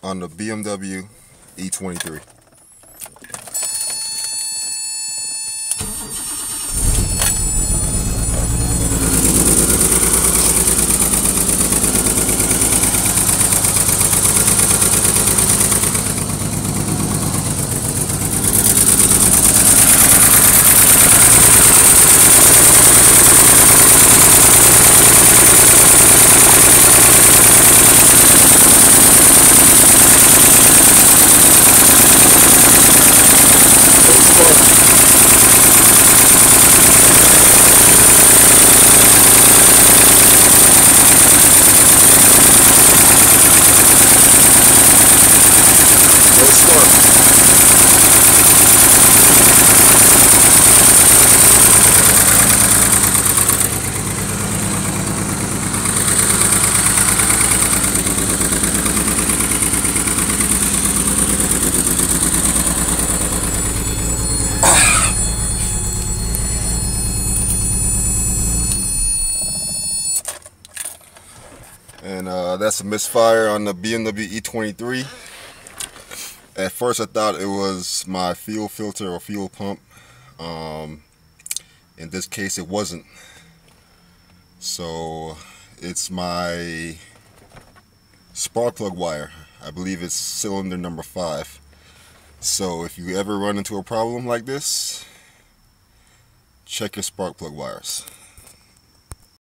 on the BMW E23. And that's a misfire on the BMW E23. At first I thought it was my fuel filter or fuel pump. In this case it wasn't. So it's my spark plug wire. I believe it's cylinder number 5. So if you ever run into a problem like this, check your spark plug wires.